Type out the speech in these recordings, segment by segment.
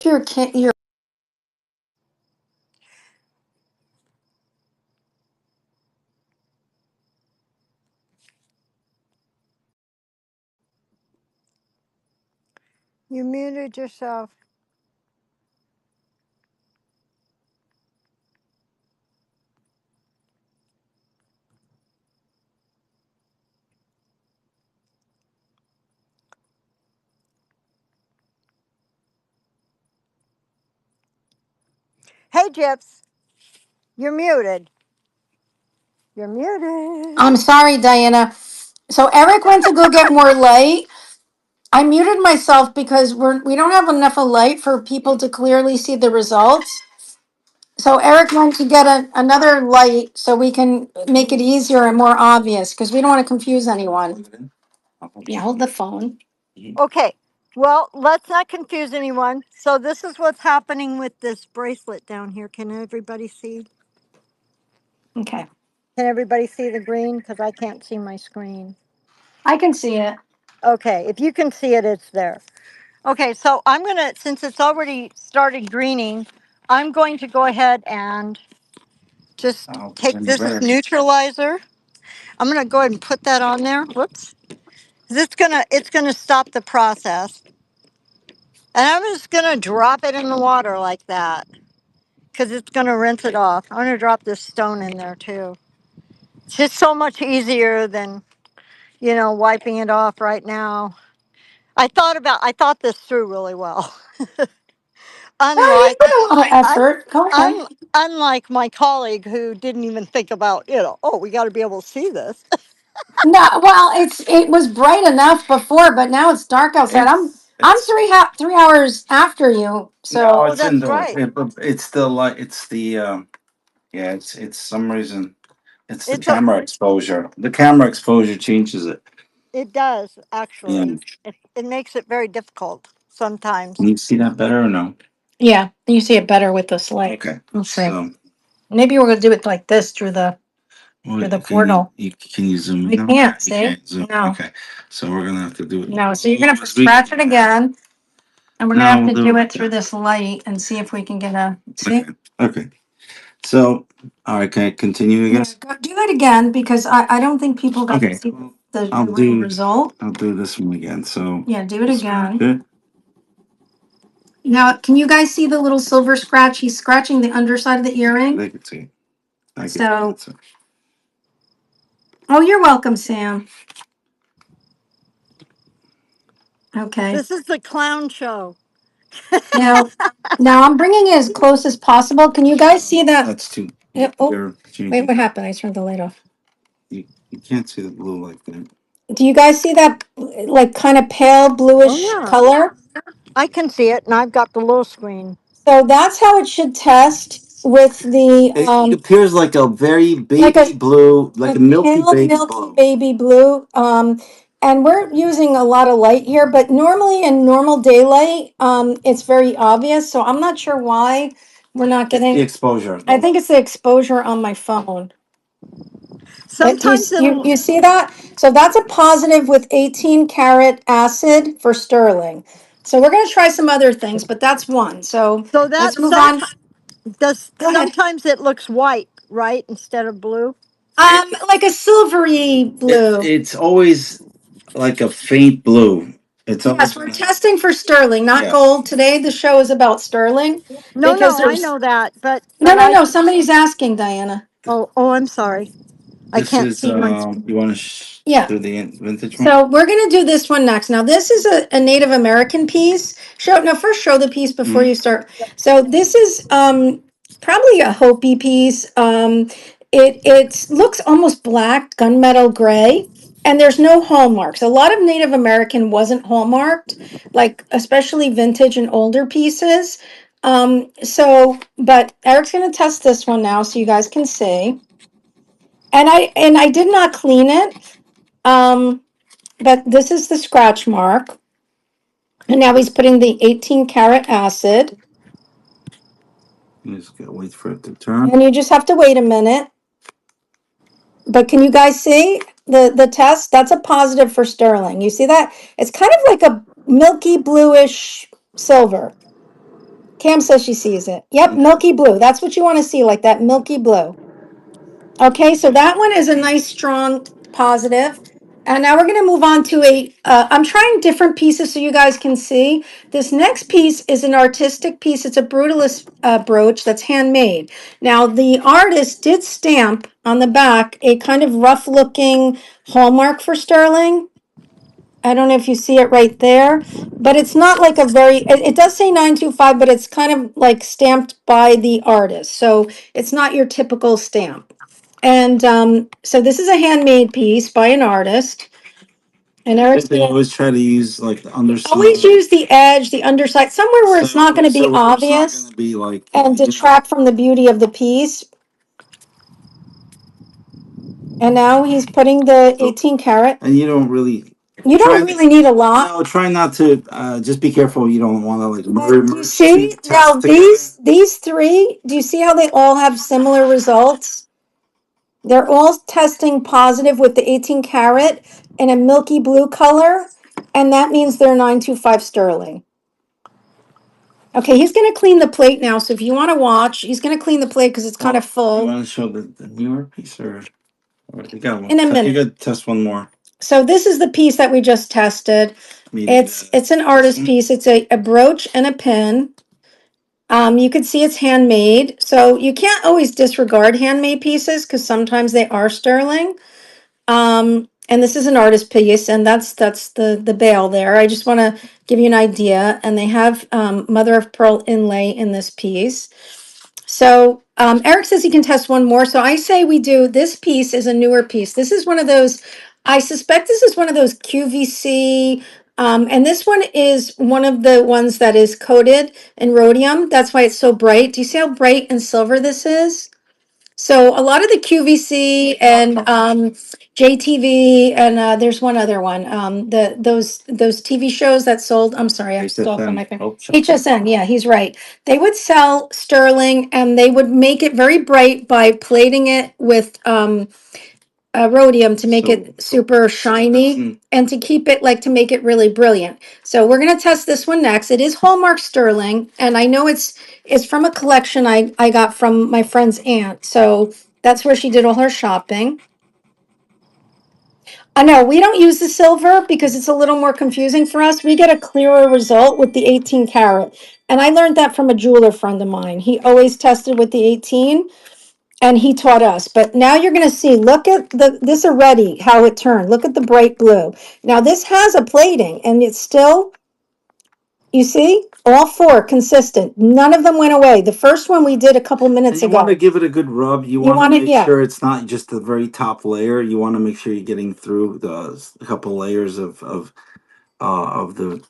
You're You muted yourself. Hey, Gyps, you're muted. You're muted. I'm sorry, Diana. So Eric went to go get more light. I muted myself because we don't have enough of light for people to clearly see the results. So Eric went to get another light so we can make it easier and more obvious because we don't want to confuse anyone. Yeah, hold the phone. Okay, well, let's not confuse anyone. So, this is what's happening with this bracelet down here. Can everybody see? Okay, Can everybody see the green? Because I can't see my screen. I can see it. Okay, if you can see it, it's there. Okay, so I'm going to, since it's already started greening, I'm going to go ahead and just take this neutralizer. I'm going to go ahead and put that on there. Whoops. It's gonna stop the process. And I'm just gonna drop it in the water like that because it's gonna rinse it off. I'm gonna drop this stone in there too. It's just so much easier than, wiping it off right now. I thought this through really well. Oh, you unlike put a lot of un, effort. Go ahead. un, unlike my colleague who didn't even think about, oh, we got to be able to see this. No, well, it was bright enough before, but now it's dark outside. I'm It's 3 hours after you, no, so Oh, it's that's indoors. right. It's the light. It's the yeah. It's some reason. It's the It's a, camera exposure. The camera exposure changes it. it does Yeah. actually. It makes it very difficult sometimes. Can you see that better or no? yeah, you see it better with this light. Okay. Let's see. So, Maybe we're gonna do it like this through the portal. can you zoom We in? can't You see. can't zoom. No, Okay. So we're gonna have to do it. no. So you're gonna have to As we- scratch it again, and we're gonna No, have we'll to do do it. it through this light and see if we can get a see. Okay. Okay. So, all right. Can I continue? I Yeah, guess. do it again because I don't think people got to Okay. see the I'll real do. result. I'll do this one again. So. Yeah, do it again. Good. Now, can you guys see the little silver scratch? He's scratching the underside of the earring. They could see. I could. So, See. oh, you're welcome, Sam. Okay. This is the clown show. Now, now I'm bringing it as close as possible. Can you guys see that? That's too. Yeah, oh, You're wait, changing. what happened? I turned the light off. You can't see the blue like that. Do you guys see that like kind of pale Oh bluish yeah, color? I can see it, and I've got the low screen. So that's how it should test with the It appears like a very like baby blue, like a a milky pale baby milky blue. baby blue. And we're using a lot of light here, but normally in normal daylight, it's very obvious. So I'm not sure why we're not It's the getting. exposure. I think it's the exposure on my phone. But Sometimes you it'll. see that? So that's a positive with 18 karat acid for sterling. So we're going to try some other things, but that's one. So So let's that move on. does. Go ahead. Sometimes it looks white, right, instead of blue. Like a silvery blue. It's always like a faint blue. It's Yes, always we're testing for sterling, not yeah. gold. Today the show is about sterling No, because no, I there's know that, but no, but no, I. no. Somebody's asking Diana. Oh, I'm sorry. I This can't is see my. you want to Yeah. do the vintage one? So we're gonna do this one next. Now this is a Native American piece. First show the piece before Mhm. you start. So this is probably a Hopi piece. It looks almost black, gunmetal gray, and there's no hallmarks. A lot of Native American wasn't hallmarked, like especially vintage and older pieces. But Eric's gonna test this one now so you guys can see. And I did not clean it. Um, but this is the scratch mark. And now he's putting the 18 karat acid. You just gotta wait for it to turn. And you just have to wait a minute. But can you guys see the test? That's a positive for sterling. You see that? It's kind of like a milky bluish silver. Cam says she sees it. Yep, milky blue. That's what you want to see, like that milky blue. Okay, so that one is a nice, strong positive. And now we're going to move on to I'm trying different pieces so you guys can see. This next piece is an artistic piece. It's a brutalist brooch that's handmade. Now, the artist did stamp on the back a kind of rough looking hallmark for sterling. I don't know if you see it right there, but it's not like a it does say 925, but it's kind of like stamped by the artist. So it's not your typical stamp. And so this is a handmade piece by an artist. And Eric's They always try to use like the underside. always use the edge, the underside, somewhere where it's not going to be where it's not obvious gonna be like, and you know, detract from the beauty of the piece. And now he's putting the 18 karat. and you don't really. You don't really need a lot. No, try not to. Just be careful. You don't want to like But you merge see two now tests together. these three, do you see how they all have similar results? They're all testing positive with the 18 karat in a milky blue color, and that means they're 925 sterling. Okay, he's going to clean the plate now. So if you want to watch, he's going to clean the plate because it's kind of You full. want to show the newer piece or you got one? In a minute. You got to test one more. So this is the piece that we just tested. Maybe It's an artist piece. It's a brooch and a pin. You can see it's handmade. So you can't always disregard handmade pieces because sometimes they are sterling. And this is an artist piece, and that's the bail there. I just want to give you an idea. And they have mother of pearl inlay in this piece. So Eric says he can test one more. So I say we do. This piece is a newer piece. This is one of those. I suspect this is one of those QVC. And this one is one of the ones that is coated in rhodium. That's why it's so bright. Do you see how bright and silver this is? So a lot of the QVC and JTV and there's one other one. Those TV shows that sold. I'm sorry, I stole from my phone. Oh, HSN. Yeah, he's right. They would sell sterling and they would make it very bright by plating it with rhodium to make it super shiny and to keep it like to make it really brilliant. So we're gonna test this one next. It is Hallmark sterling, and I know it's from a collection I got from my friend's aunt. So that's where she did all her shopping. I know we don't use the silver because it's a little more confusing for us. We get a clearer result with the 18 karat. And I learned that from a jeweler friend of mine. He always tested with the 18 and he taught us. But now you're going to see, look at this already, how it turned. Look at the bright blue. Now this has a plating and it's still, you see, all four consistent. None of them went away. The first one we did a couple minutes You ago. want to give it a good rub. You want want to it- make yeah. sure it's not just the very top layer. You want to make sure you're getting through a couple layers of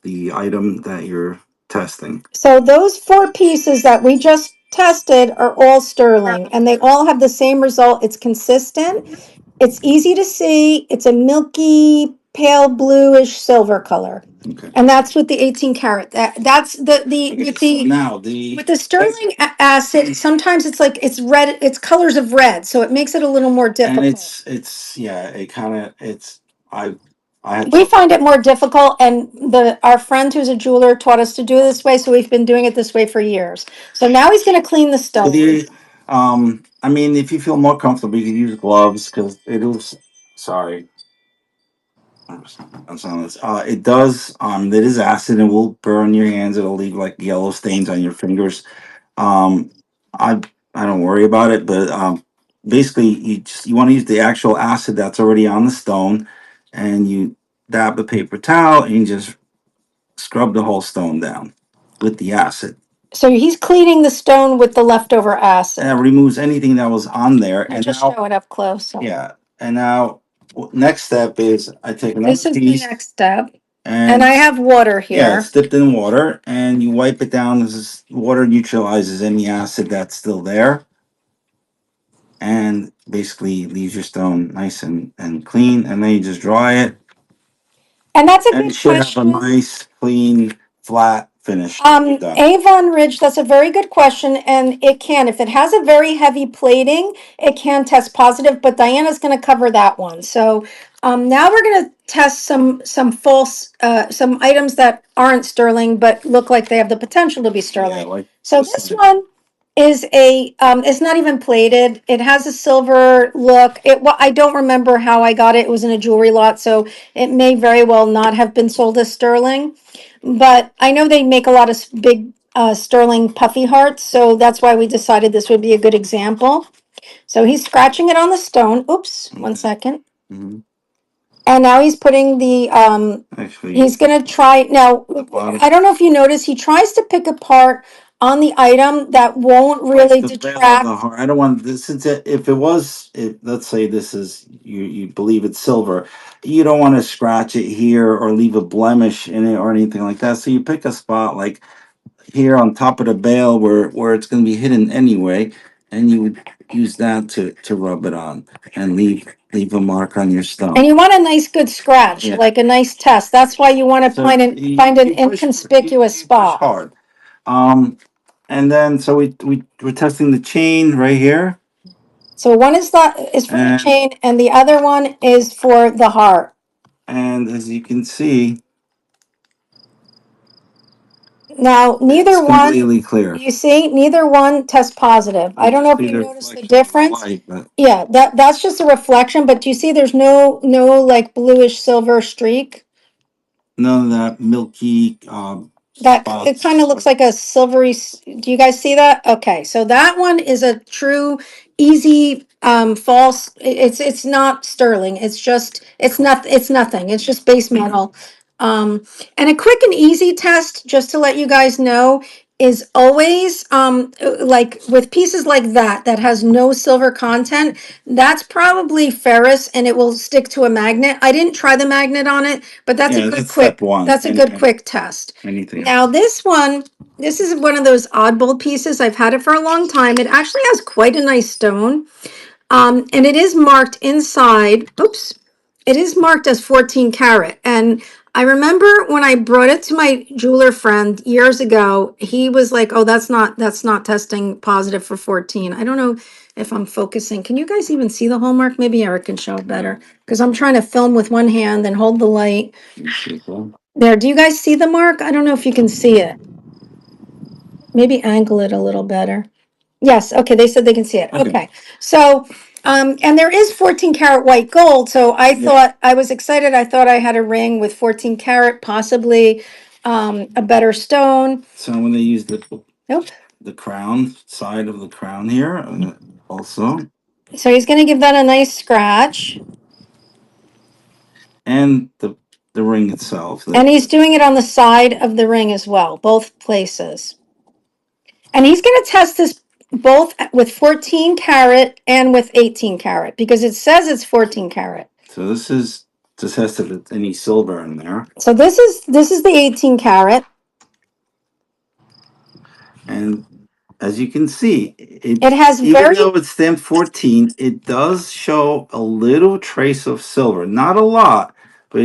the item that you're testing. So those four pieces that we just tested are all sterling and they all have the same result. It's consistent. It's easy to see. It's a milky, pale bluish silver color. Okay. And that's with the 18 karat. That's Now with the sterling acid, sometimes it's like it's red, it's colors of red, so it makes it a little more difficult. and it's yeah, it kind of I had We find it more difficult, and our friend who's a jeweler taught us to do it this way, so we've been doing it this way for years. So now he's going to clean the stone. I mean, if you feel more comfortable, you can use gloves because sorry. It does. It is acid and will burn your hands. It'll leave like yellow stains on your fingers. Um, I I don't worry about it, but basically, you want to use the actual acid that's already on the stone, and you dab the paper towel and you just scrub the whole stone down with the acid. So he's cleaning the stone with the leftover acid. And that removes anything that was on there. I'll And just now, show it up close. yeah, and now next step is I take another This is the piece next step. and And I have water yeah, here. it's dipped in water, and you wipe it down. This water neutralizes any acid that's still there, and basically leaves your stone nice and clean. And then you just dry it, And that's a and good it should have a question. nice, clean, flat finish. Done. Avon Ridge, that's a very good question, and it can. If it has a very heavy plating, it can test positive, but Diana's going to cover that one. So Now we're gonna test some false, some items that aren't sterling but look like they have the potential to be Yeah, sterling. like So this one is it's not even plated. It has a silver look. I don't remember how I got it. It was in a jewelry lot, so it may very well not have been sold as sterling. But I know they make a lot of big sterling puffy hearts, so that's why we decided this would be a good example. So he's scratching it on the stone. Oops, one second. Mhm. And now he's putting Actually, he's gonna try, now, bottom. I don't know if you notice, he tries to pick apart on the item that won't really the veil of detract. the heart. I don't want this. Since if it was, let's say this is you believe it's silver, you don't want to scratch it here or leave a blemish in it or anything like that. So you pick a spot like here on top of the bail where it's going to be hidden anyway, and you would use that to rub it on and leave a mark on your stone. And you want a nice good scratch, Yeah. like a nice test. That's why you wanna So find an you push- inconspicuous you push spot. hard. And then so we're testing the chain right here. So one is for the And- chain and the other one is for the heart. And as you can see, Now, neither it's one, completely clear. you see, neither one tests positive. I don't know if See you the noticed the reflection of difference. light, but Yeah, that's just a reflection, but do you see there's no like bluish silver streak? none of that milky That spots. it kind of looks like a silvery. Do you guys see that? Okay, so that one is a true easy false. It's not sterling. It's nothing. It's just base metal. And a quick and easy test, just to let you guys know, is always like with pieces like that has no silver content. That's probably ferrous, and it will stick to a magnet. I didn't try the magnet on it, but that's Yeah, a good that's quick. step one. That's a good quick test. Anything. Now this one, this is one of those oddball pieces. I've had it for a long time. It actually has quite a nice stone. And it is marked inside. Oops. It is marked as 14 karat. And I remember when I brought it to my jeweler friend years ago, he was like, "Oh, that's not testing positive for 14." I don't know if I'm focusing. Can you guys even see the hallmark? Maybe Eric can show it better because I'm trying to film with one hand and hold the light. There, do you guys see the mark? I don't know if you can see it. Maybe angle it a little better. Yes, okay, they said they can see it. Okay. Okay. So, and there is 14 karat white gold, so I Yeah. thought, I was excited. I thought I had a ring with 14 karat, possibly a better stone. So I'm going to use Nope. the crown side of the crown here also. So he's gonna give that a nice scratch. And the ring itself. And he's doing it on the side of the ring as well, both places. And he's going to test this both with 14 karat and with 18 karat because it says it's 14 karat. So this is to test if it's any silver in there. So this is the 18 karat. And as you can see, It has even very, though it's stamped 14, it does show a little trace of silver. Not a lot, but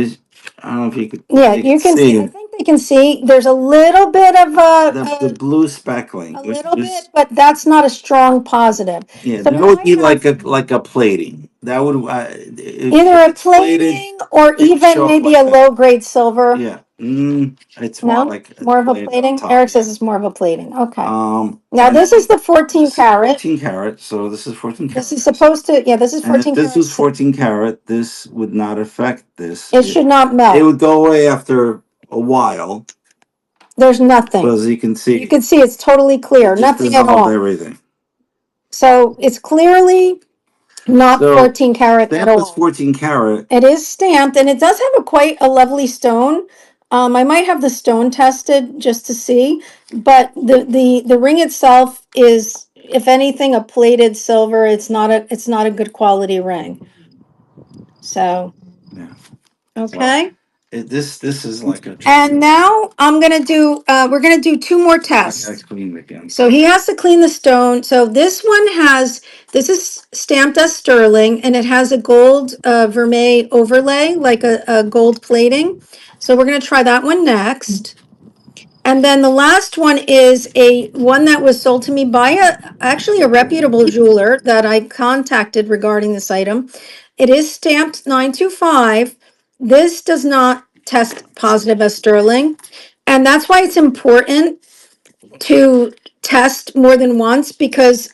I don't know if you could. yeah, you can see. I think they can see. There's a little bit of the blue speckling. a little bit, but that's not a strong positive. Yeah, So that we would might be have like a plating. That would either a plating or it'd even show up maybe like a that. low grade silver. Yeah, it's No, more like it's more of a plated on plating. top, Eric yeah. says it's more of a plating. Okay. Now and this is the 14 this is karat. 14 karat. So this is 14 karat. This is supposed to, yeah, this is And if 14 this karat. was 14 karat, this would not affect this. It should not It melt. would go away after a while. There's But nothing. as you can see, You can see it's totally clear, it just nothing at dissolved all. everything. So it's clearly not So 14 karat at stamp is all. 14 karat. It is stamped and it does have quite a lovely stone. I might have the stone tested just to see, but the ring itself is, if anything, a plated silver. It's not a good quality ring. So, Yeah. okay. This is like a. And now we're gonna do two more tests. Clean again. So he has to clean the stone. So this is stamped as sterling and it has a gold vermeil overlay, like a gold plating. So we're gonna try that one next. And then the last one is a one that was sold to me by actually a reputable jeweler that I contacted regarding this item. It is stamped 925. This does not test positive as sterling. And that's why it's important to test more than once because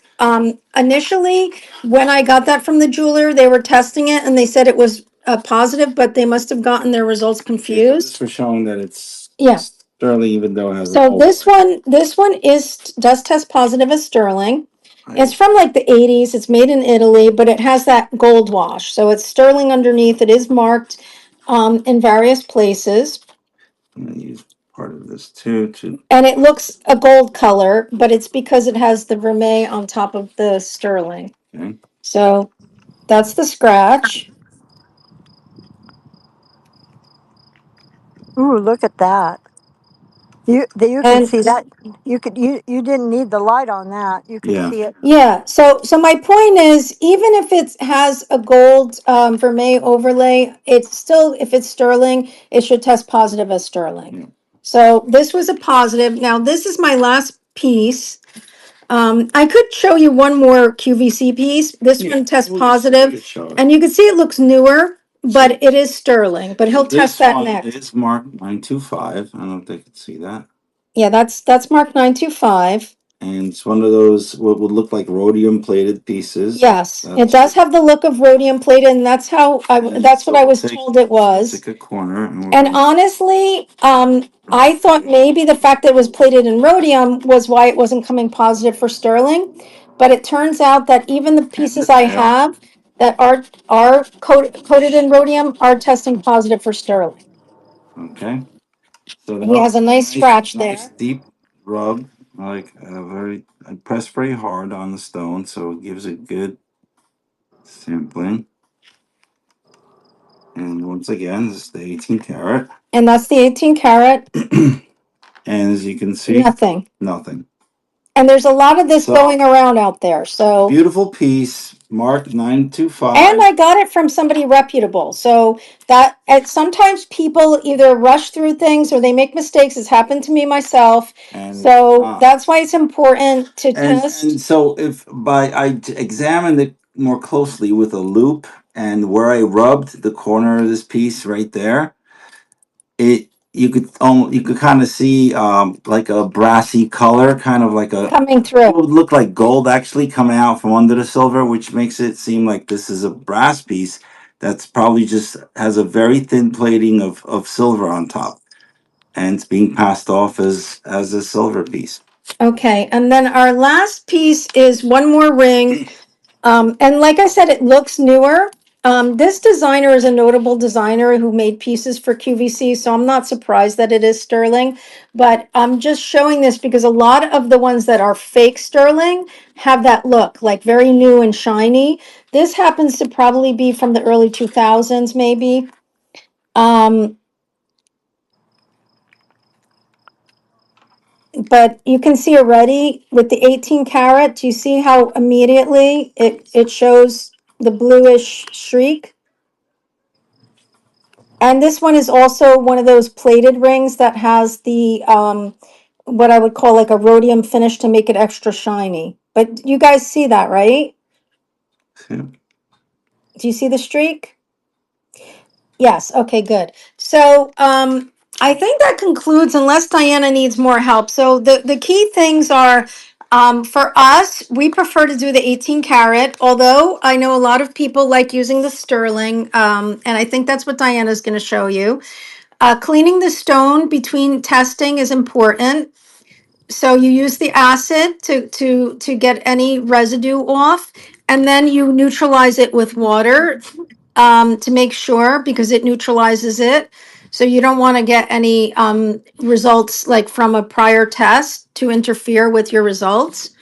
initially when I got that from the jeweler, they were testing it and they said it was positive, but they must have gotten their results confused. For showing that it's Yeah. sterling, even though it has. So this one does test positive as sterling. It's from like the 80s. It's made in Italy, but it has that gold wash. So it's sterling underneath. It is marked in various places. I'm gonna use part of this too to. And it looks a gold color, but it's because it has the vermeil on top of the sterling. Okay. So that's the scratch. Ooh, look at that. You can And see that. You didn't need the light on that. You could Yeah. see it. yeah, so my point is, even if it has a gold vermeil overlay, it's still, if it's sterling, it should test positive as sterling. Yeah. So this was a positive. Now this is my last piece. I could show you one more QVC piece. This one tests positive, and you can see it looks newer, but it is sterling. But he'll test that next. It's marked 925. I don't know if they can see that. Yeah, that's marked 925. And it's one of those what would look like rhodium plated pieces. Yes, it does have the look of rhodium plated, and that's that's what I was told it was. Take a corner. And honestly, I thought maybe the fact that it was plated in rhodium was why it wasn't coming positive for sterling. But it turns out that even the pieces I have that are coated in rhodium are testing positive for sterling. Okay. So He has a nice scratch there. Nice deep rub, like I press very hard on the stone, so it gives a good sampling. And once again, this is the 18 karat. And that's the 18 karat. And as you can see, Nothing. Nothing. And there's a lot of this going around out there. So beautiful piece, marked 925. and I got it from somebody reputable. So that and sometimes people either rush through things or they make mistakes. It's happened to me myself. So that's why it's important to test. And so if I examined it more closely with a loop and where I rubbed the corner of this piece right there, you could kind of see like a brassy color, kind of like a coming through. It would look like gold actually coming out from under the silver, which makes it seem like this is a brass piece that's probably just has a very thin plating of silver on top, and it's being passed off as a silver piece. Okay, and then our last piece is one more ring. And like I said, it looks newer. This designer is a notable designer who made pieces for QVC, so I'm not surprised that it is sterling. But I'm just showing this because a lot of the ones that are fake sterling have that look, like very new and shiny. This happens to probably be from the early 2000s, maybe. But you can see already with the 18 karat, do you see how immediately it shows the bluish streak? And this one is also one of those plated rings that has the what I would call like a rhodium finish to make it extra shiny. But you guys see that, right? Yeah. Do you see the streak? Yes, okay, good. So I think that concludes unless Diana needs more help. So the key things are for us, we prefer to do the 18 karat, although I know a lot of people like using the sterling, and I think that's what Diana's going to show you. Cleaning the stone between testing is important. So you use the acid to get any residue off, and then you neutralize it with water to make sure because it neutralizes it. So you don't want to get any results like from a prior test to interfere with your results.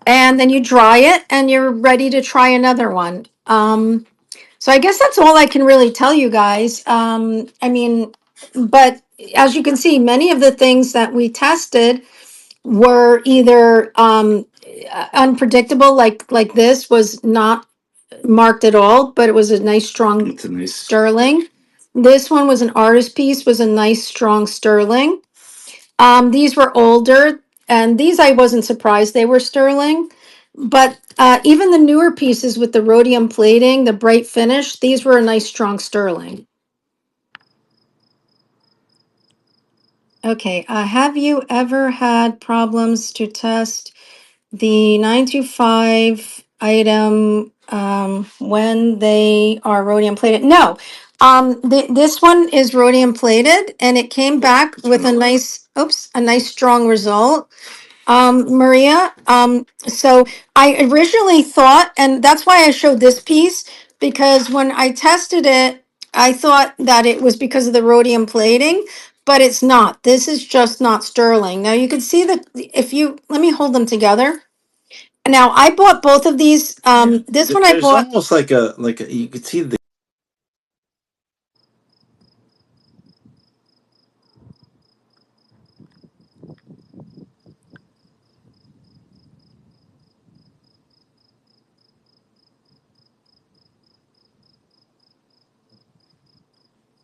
And then you dry it and you're ready to try another one. So I guess that's all I can really tell you guys. I mean, but as you can see, many of the things that we tested were either unpredictable, like this was not marked at all, but it was a nice strong It's a nice sterling. This one was an artist piece, was a nice strong sterling. These were older, and these I wasn't surprised they were sterling. But even the newer pieces with the rhodium plating, the bright finish, these were a nice strong sterling. Okay, have you ever had problems to test the 925 item when they are rhodium plated? No. This one is rhodium plated and it came back with a nice strong result. Maria, so I originally thought, and that's why I showed this piece, because when I tested it, I thought that it was because of the rhodium plating, but it's not. This is just not sterling. Now you can see that if you, let me hold them together. Now I bought both of these. This one I There's bought. almost like a, you could see the.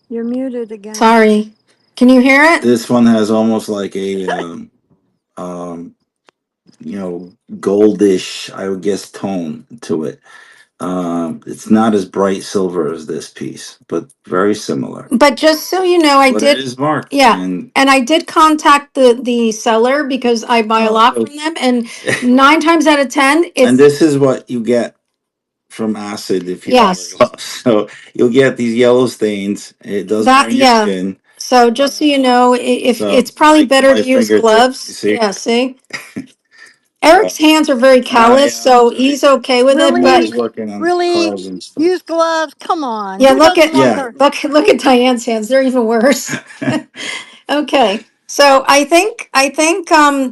You're muted again. Sorry, can you hear it? This one has almost like a goldish, I would guess, tone to it. It's not as bright silver as this piece, but very similar. But just so you know, I But it did. is marked. Yeah, and I did contact the seller because I buy a lot from them, and 9 times out of 10, and it's this is what you get from acid if you yes. so you'll get these yellow stains. It does That burn your yeah. skin. So just so you know, if So, it's probably like better my to use fingertip, gloves. you see? Yeah, see. Eric's hands are very callous, so he's okay with it. I'm But Really? always working on Really? cars and stuff. Use gloves? Come on. yeah, Who doesn't want Yeah. their look at Diane's hands. They're even worse. Okay. So I think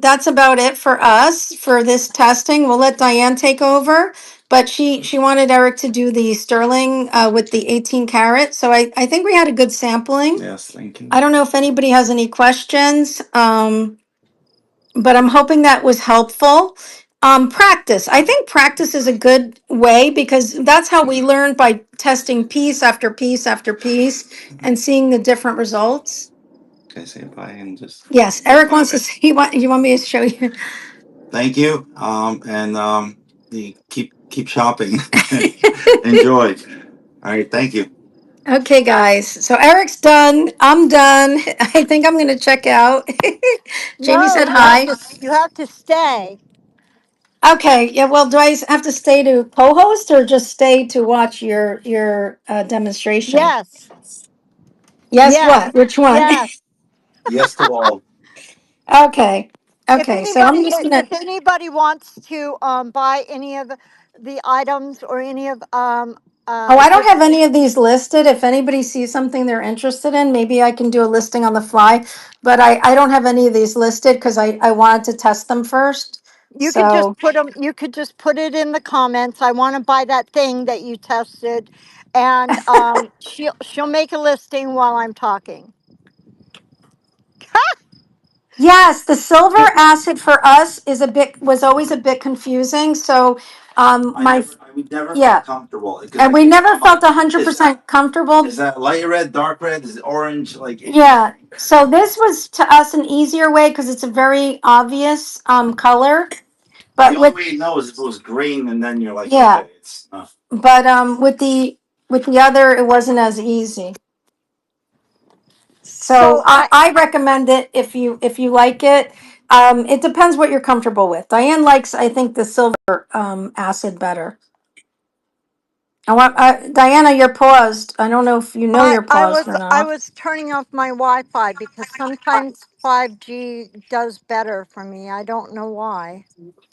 that's about it for us for this testing. We'll let Diane take over, but she wanted Eric to do the sterling with the 18 karat. So I think we had a good sampling. Yes, thank you. I don't know if anybody has any questions, but I'm hoping that was helpful. Practice. I think practice is a good way because that's how we learn by testing piece after piece after piece and seeing the different results. Can I say bye and just? Yes, Eric wants to see what you want me to show you. Thank you. And you keep shopping. Enjoy. All right. Thank you. Okay, guys. So Eric's done. I'm done. I think I'm going to check out. Jamie No, said hi. you have to stay. Okay. Yeah. Well, do I have to stay to co-host or just stay to watch your demonstration? Yes. Yes. Yes. What? Which one? Yes. Yes to all. Okay. Okay. So I'm just gonna. If anybody wants to buy any of the items or any of Oh, I don't just have any of these listed. If anybody sees something they're interested in, maybe I can do a listing on the fly. But I don't have any of these listed because I wanted to test them first. you could just So put them, you could just put it in the comments. I want to buy that thing that you tested, and she'll make a listing while I'm talking. yes, the silver acid for us was always a bit confusing. So We never yeah, felt comfortable. 'Cause and we never felt is 100% comfortable. is that light red, dark red, is it orange? Like Yeah. So this was to us an easier way because it's a very obvious color. the But only with way you know is if it was green, and then you're like, yeah, okay, it's but with the other it wasn't as easy. So So I recommend it if you like it. It depends what you're comfortable with. Diane likes I think the silver acid better. Diana, you're paused. I don't know if you know you're paused or I not. was turning off my Wi-Fi because sometimes 5G does better for me. I don't know why.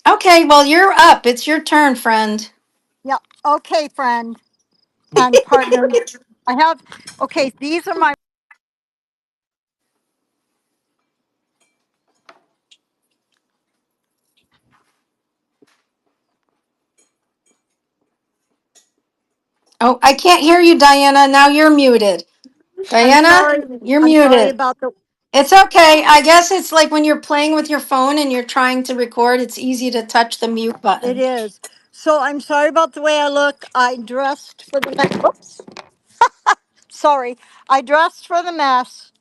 Okay, well you're up. It's your turn, friend. Yeah. Okay, friend and partner. I have. Okay, these are my. Oh, I can't hear you, Diana. Now you're muted. I'm Diana, sorry. you're I'm sorry muted. about the. It's okay. I guess it's like when you're playing with your phone and you're trying to record, it's easy to touch the mute It button. is. So I'm sorry about the way I look. I dressed for the mess. Oops. Sorry. I dressed for the mess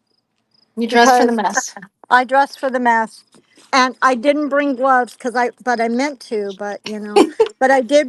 You dressed for the because mess. I dress for the mess. And I didn't bring gloves but I meant to, but but I did